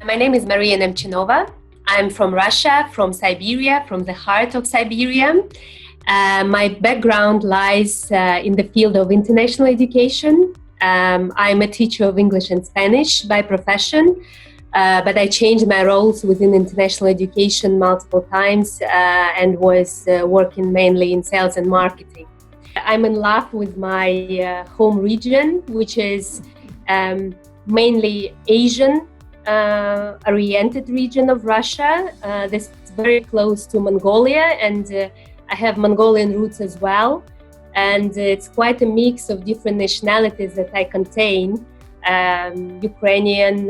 My name is Maria Nemchinova. I'm from Russia, from Siberia, from the heart of Siberia. My background lies in the field of international education. I'm a teacher of English and Spanish by profession, but I changed my roles within international education multiple times and was working mainly in sales and marketing. I'm in love with my home region, which is mainly Asian oriented region of Russia. This is very close to Mongolia, and I have Mongolian roots as well. And it's quite a mix of different nationalities that I contain: Ukrainian,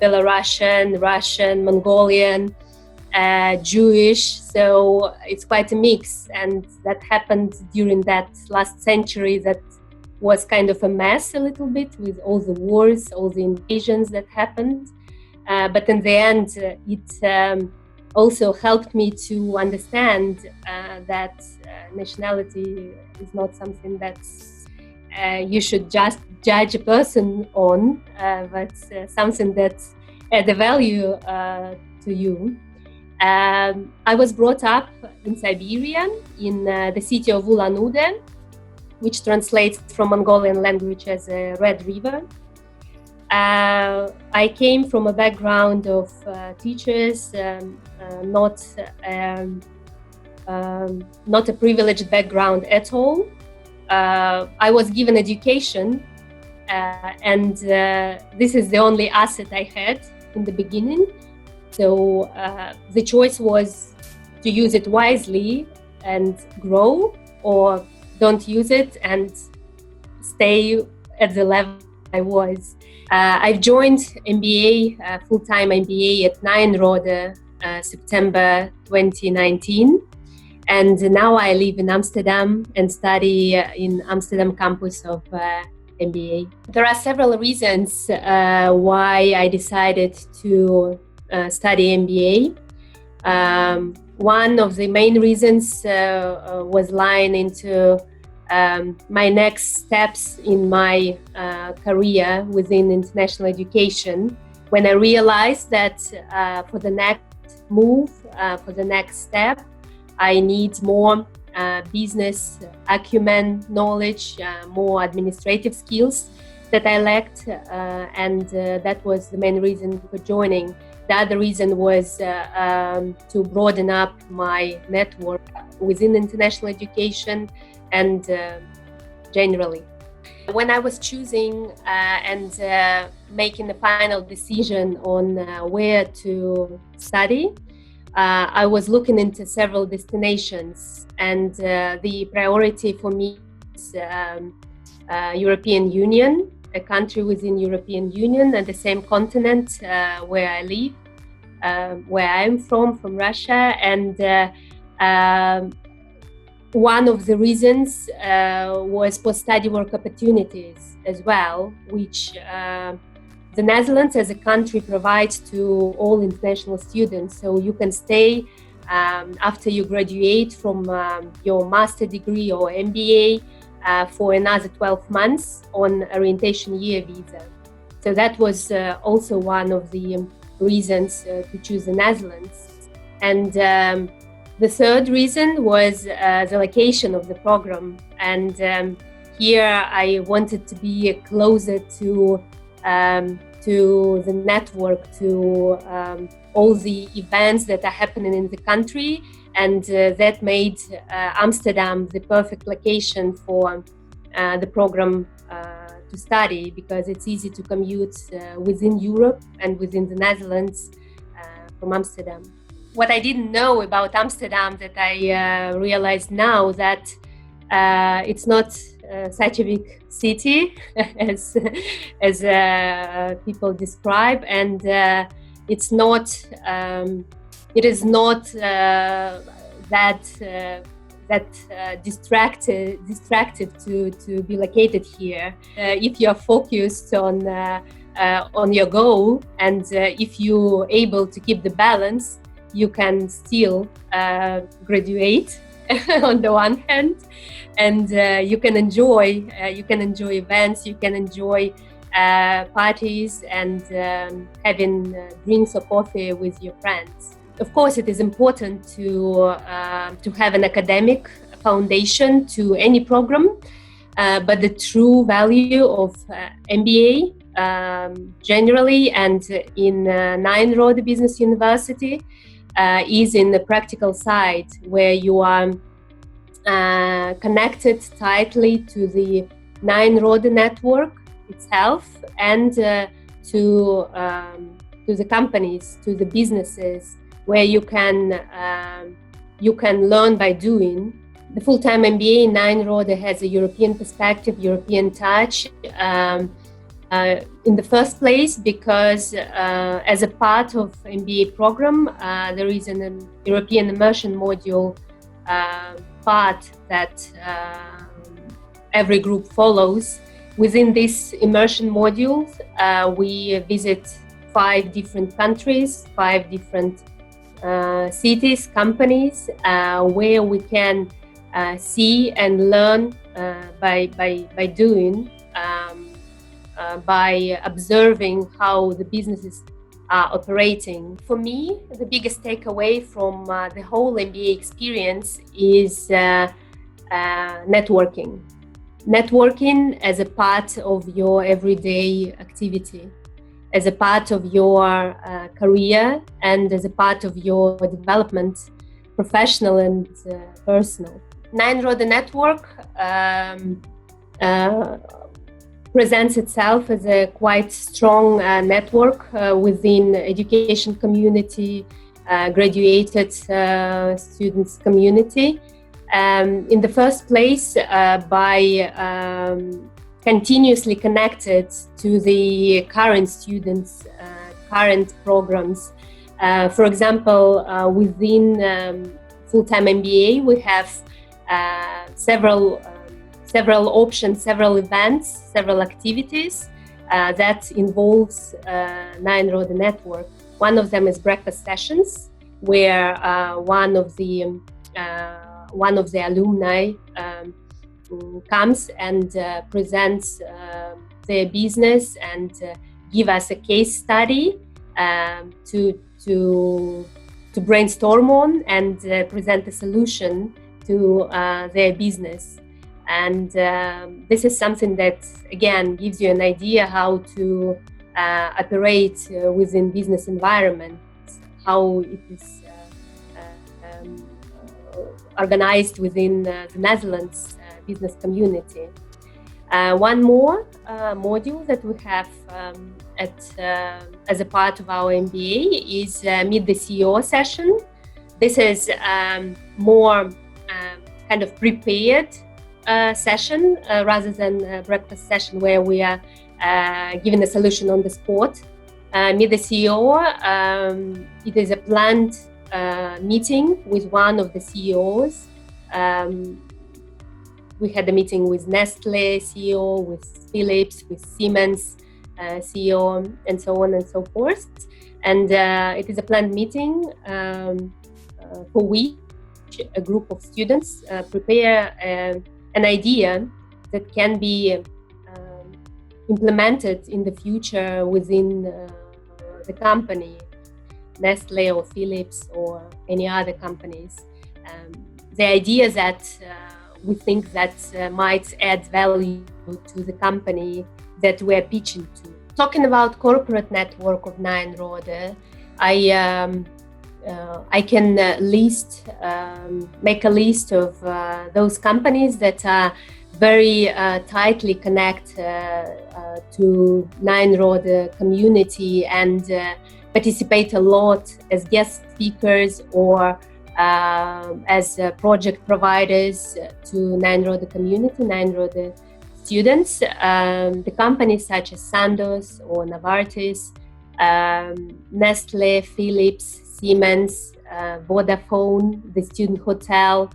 Belarusian, Russian, Mongolian, Jewish. So it's quite a mix, and that happened during that last century that was kind of a mess a little bit with all the wars, all the invasions that happened. But in the end, it also helped me to understand that nationality is not something that you should just judge a person on, but something that's adds value to you. I was brought up in Siberia, in the city of Ulan-Ude, which translates from Mongolian language as a Red River. I came from a background of teachers, not a privileged background at all. I was given education, and this is the only asset I had in the beginning. So the choice was to use it wisely and grow, or don't use it and stay at the level I was. I've joined MBA, Full-Time MBA at Nyenrode, September 2019. And now I live in Amsterdam and study in Amsterdam campus of MBA. There are several reasons why I decided to study MBA. One of the main reasons was lying into my next steps in my career within international education, when I realized that for the next move, for the next step, I need more business acumen, knowledge, more administrative skills that I lacked, and that was the main reason for joining. The other reason was to broaden up my network within international education and generally. When I was choosing and making the final decision on where to study, I was looking into several destinations, and the priority for me is European Union, a country within European Union and the same continent where I live, where I'm from Russia. And one of the reasons was post-study work opportunities as well, which the Netherlands as a country provides to all international students. So you can stay after you graduate from your master degree or MBA for another 12 months on orientation year visa. So that was also one of the reasons to choose the Netherlands. And the third reason was the location of the program. And here I wanted to be closer to the network, to all the events that are happening in the country. And that made Amsterdam the perfect location for the program to study, because it's easy to commute within Europe and within the Netherlands from Amsterdam. What I didn't know about Amsterdam that I realized now, that it's not such a big city as people describe, and it is not that distracted to be located here. If you are focused on your goal, and if you're able to keep the balance, you can still graduate on the one hand, and you can enjoy events, you can enjoy parties and having drinks or coffee with your friends. Of course, it is important to have an academic foundation to any program, but the true value of MBA generally and in Nyenrode Business University is in the practical side, where you are connected tightly to the Nyenrode network itself and to the companies, to the businesses, where you can learn by doing. The full-time MBA in Nyenrode has a European perspective, European touch. In the first place, because as a part of MBA program, there is an European immersion module part that every group follows. Within this immersion module, we visit 5 different countries, 5 different cities, companies, where we can see and learn by doing, by observing how the businesses are operating. For me, the biggest takeaway from the whole MBA experience is networking. Networking as a part of your everyday activity, as a part of your career, and as a part of your development, professional and personal. Nyenrode Network presents itself as a quite strong network within education community, graduated students community. In the first place, by continuously connected to the current students, current programs. For example, within full-time MBA, we have several options, several events, several activities that involves Nyenrode network. One of them is breakfast sessions, where one of the alumni comes and presents their business and give us a case study to brainstorm on and present a solution to their business. And this is something that, again, gives you an idea how to operate within business environment, how it is organized within the Netherlands business community. One more module that we have as a part of our MBA is Meet the CEO session. This is more kind of prepared session rather than a breakfast session where we are given a solution on the spot. Meet the CEO, it is a planned meeting with one of the CEOs. We had a meeting with Nestle CEO, with Philips, with Siemens CEO, and so on and so forth. And it is a planned meeting for which a group of students prepare an idea that can be implemented in the future within the company, Nestle or Philips or any other companies. The idea that we think that might add value to the company that we're pitching to. Talking about corporate network of Nyenrode, I can make a list of those companies that are very tightly connected to Nyenrode community and participate a lot as guest speakers or as project providers to Nyenrode community, Nyenrode students. The companies such as Sandoz or Novartis, Nestle, Philips, Siemens, Vodafone, the Student Hotel,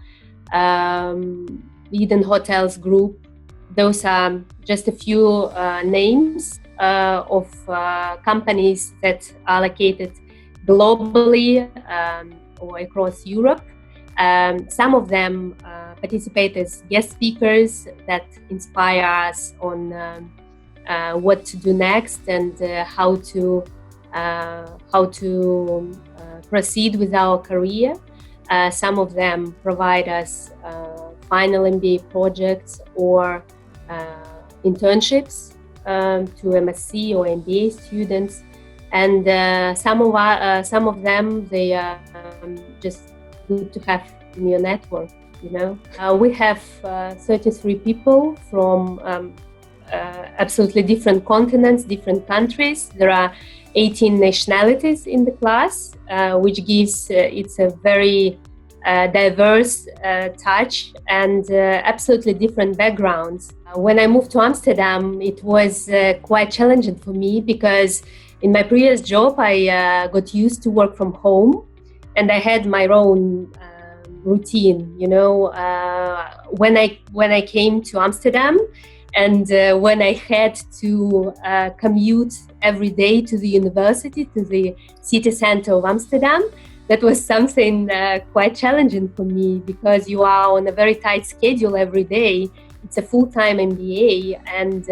Eden Hotels Group. Those are just a few names of companies that are located globally or across Europe. Some of them participate as guest speakers that inspire us on what to do next and how to proceed with our career. Some of them provide us final MBA projects or internships to MSc or MBA students, and some of them they are just good to have in your network. We have 33 people from absolutely different continents, different countries. There are 18 nationalities in the class, which gives it's a very diverse touch and absolutely different backgrounds. When I moved to Amsterdam, it was quite challenging for me because in my previous job, I got used to work from home and I had my own routine, when I came to Amsterdam and when I had to commute every day to the university, to the city center of Amsterdam, that was something quite challenging for me because you are on a very tight schedule every day. It's a full-time MBA and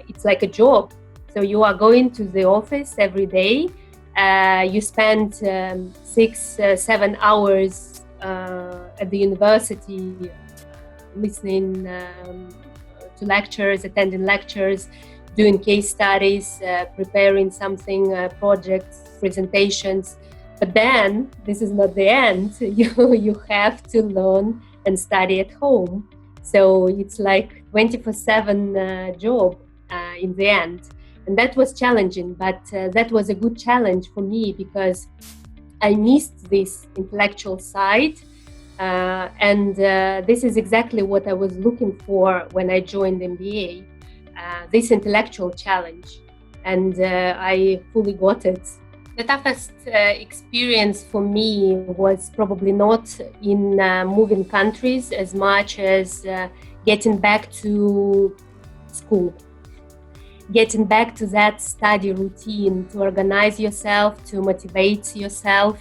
it's like a job. So you are going to the office every day. You spend 6-7 hours at the university listening to lectures, attending lectures, doing case studies, preparing something, projects, presentations. But then this is not the end. You have to learn and study at home. So it's like 24/7 job in the end. And that was challenging, but that was a good challenge for me because I missed this intellectual side. And this is exactly what I was looking for when I joined MBA, this intellectual challenge. And I fully got it. The toughest experience for me was probably not in moving countries as much as getting back to school. Getting back to that study routine, to organize yourself, to motivate yourself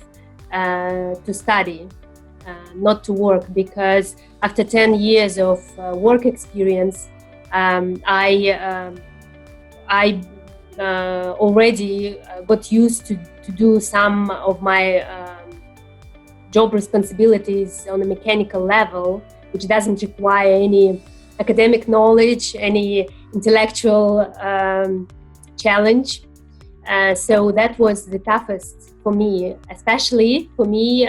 to study, not to work. Because after 10 years of work experience, I already got used to do some of my job responsibilities on a mechanical level, which doesn't require any academic knowledge, any intellectual challenge. So that was the toughest for me, especially for me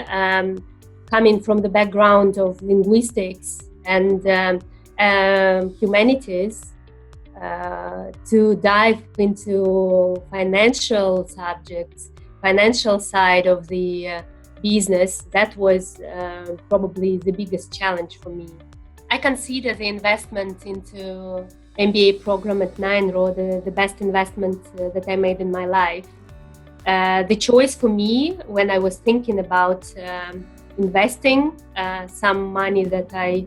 coming from the background of linguistics and humanities, to dive into financial subjects, financial side of the business. That was probably the biggest challenge for me. I consider the investment into MBA program at Nyenrode the best investment that I made in my life. The choice for me when I was thinking about investing some money that I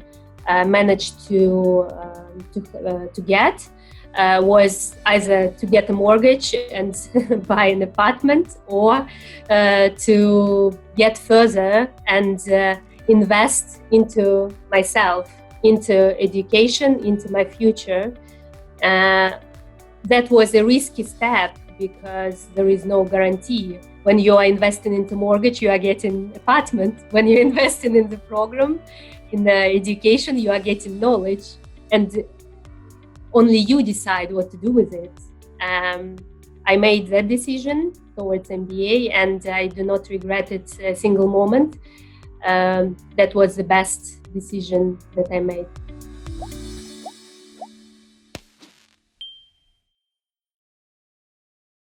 managed to get was either to get a mortgage and buy an apartment, or to get further and invest into myself, into education, into my future. That was a risky step because there is no guarantee. When you are investing into mortgage, you are getting apartment. When you're investing in the program, in the education, you are getting knowledge, and only you decide what to do with it. I made that decision towards MBA, and I do not regret it a single moment. That was the best decision that I made.